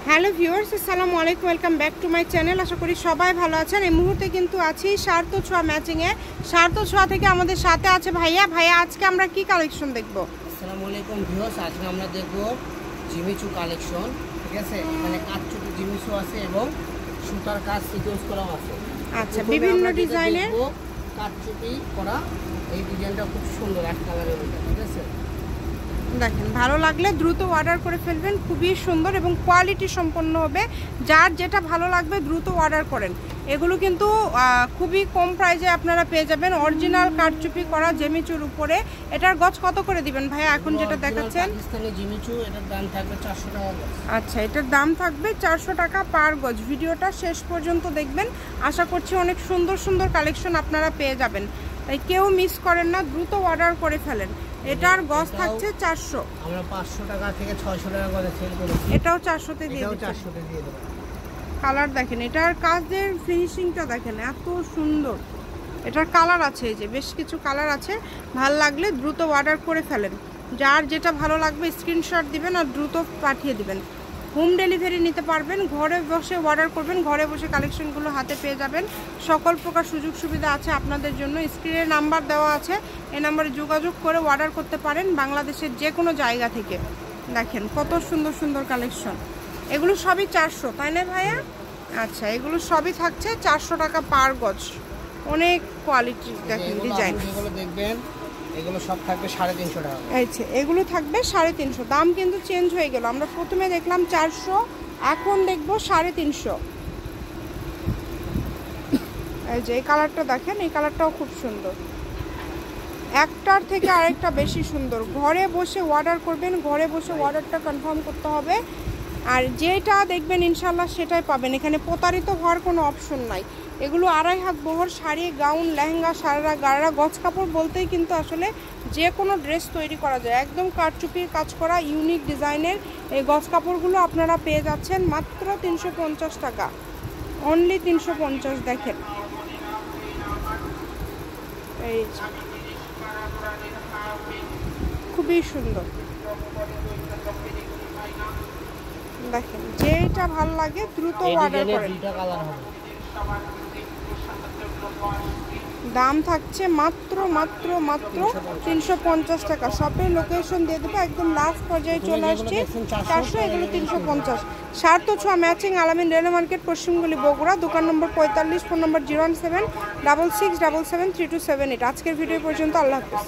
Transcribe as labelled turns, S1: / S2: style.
S1: Hello viewers, আসসালামু আলাইকুম, welcome back to my channel. আশা করি সবাই ভালো আছেন। এই মুহূর্তে কিন্তু আছি সার্থ ছোঁয়া ম্যাচিংয়ে। সার্থ ছোঁয়া থেকে আমাদের সাথে আছে ভাইয়া। আজকে আমরা কি কালেকশন দেখব?
S2: আসসালামু আলাইকুম ভিউয়ার্স, আজকে আমরা দেখব জিমিচু কালেকশন। ঠিক আছে, এখানে কাটচুপি জিমিচু আছে এবং সুতার কাজ সিকোয়েন্স করা আছে।
S1: আচ্ছা, বিভিন্ন ডিজাইনের
S2: কাটচুপি করা। এই ডিজাইনটা খুব সুন্দর, এক কালারের মধ্যে। ঠিক আছে,
S1: দেখেন, ভালো লাগলে দ্রুত অর্ডার করে ফেলবেন। খুবই সুন্দর এবং কোয়ালিটি সম্পন্ন হবে। যার যেটা ভালো লাগবে দ্রুত অর্ডার করেন। এগুলো কিন্তু খুবই কম প্রাইসে আপনারা পেয়ে যাবেন। অরিজিনাল কাটচুপি করা জিমিচুর উপরে। এটার গজ কত করে দিবেন ভাইয়া এখন যেটা দেখাচ্ছেন?
S2: পাকিস্তানি জিমিচু, এটার দাম থাকবে 400 টাকা গজ।
S1: আচ্ছা, এটার দাম থাকবে 400 টাকা পার গজ। ভিডিওটা শেষ পর্যন্ত দেখবেন। আশা করছি অনেক সুন্দর সুন্দর কালেকশন আপনারা পেয়ে যাবেন। তাই কেউ মিস করেন না, দ্রুত অর্ডার করে ফেলেন। এটার গজ থাকছে 400।
S2: আমরা 500 টাকা থেকে 600 টাকা গজে সেল করেছি।
S1: এটাও 400 দিয়ে দেব।
S2: 400 তে দিয়ে দেব।
S1: কালার দেখেন, এটার কাজের ফিনিশিংটা দেখেন, এত সুন্দর। এটার কালার আছে, এই যে বেশ কিছু কালার আছে। ভাল লাগলে দ্রুত অর্ডার করে ফেলেন। যার যেটা ভালো লাগবে স্ক্রিনশট দিবেন আর দ্রুত পাঠিয়ে দিবেন। হোম ডেলিভারি নিতে পারবেন। ঘরে বসে অর্ডার করবেন, ঘরে বসে কালেকশনগুলো হাতে পেয়ে যাবেন। সকল প্রকার সুযোগ সুবিধা আছে আপনাদের জন্য। স্ক্রিনে নাম্বার দেওয়া আছে, এই নাম্বারে যোগাযোগ করে অর্ডার করতে পারেন বাংলাদেশের যে কোনো জায়গা থেকে। দেখেন কত সুন্দর সুন্দর কালেকশন। এগুলো সবই 400, তাই না ভাইয়া? আচ্ছা, এগুলো সবই থাকছে 400 টাকা পার গজ। অনেক কোয়ালিটি দেখেন, ডিজাইন।
S2: এগুলো দেখবেন, এগুলো সব থাকবে 350 টাকা।
S1: আচ্ছা, এগুলো থাকবে 350। দাম কিন্তু চেঞ্জ হয়ে গেল। আমরা প্রথমে দেখলাম 400, এখন দেখবো 350। এই যে এই কালারটা দেখেন, এই কালারটাও খুব সুন্দর। একটার থেকে আরেকটা বেশি সুন্দর। ঘরে বসে অর্ডার করবেন, ঘরে বসে অর্ডারটা কনফার্ম করতে হবে। আর যেটা দেখবেন ইনশাল্লাহ সেটাই পাবেন। এখানে প্রতারিত হওয়ার কোনো অপশন নাই। এগুলো 2.5 হাত বহর শাড়ি, গাউন, লেহেঙ্গা, সারারা, গাড়া, গজ কাপড় বলতেই কিন্তু আসলে যে কোনো ড্রেস তৈরি করা যায়। একদম কারচুপির কাজ করা ইউনিক ডিজাইনের এই গজ কাপড়গুলো আপনারা পেয়ে যাচ্ছেন মাত্র 350 টাকা। অনলি 350। দেখেন, এই খুবই সুন্দর। দেখেন, যেটা ভালো লাগে দ্রুত অর্ডার করেন। দাম থাকছে মাত্র মাত্র মাত্র 350 টাকা। শপের লোকেশন দিয়ে দেবো, একদম লাস্ট পর্যায়ে চলে আসছে। 400, এগুলো 350। সার্থ ছোঁয়া ম্যাচিং, আলামিন রেলওয়ে মার্কেট, পশ্চিমগুলি, বগুড়া। দোকান নম্বর 45, ফোন নম্বর 01766773278। আজকের ভিডিও পর্যন্ত। আল্লাহ হাফেজ।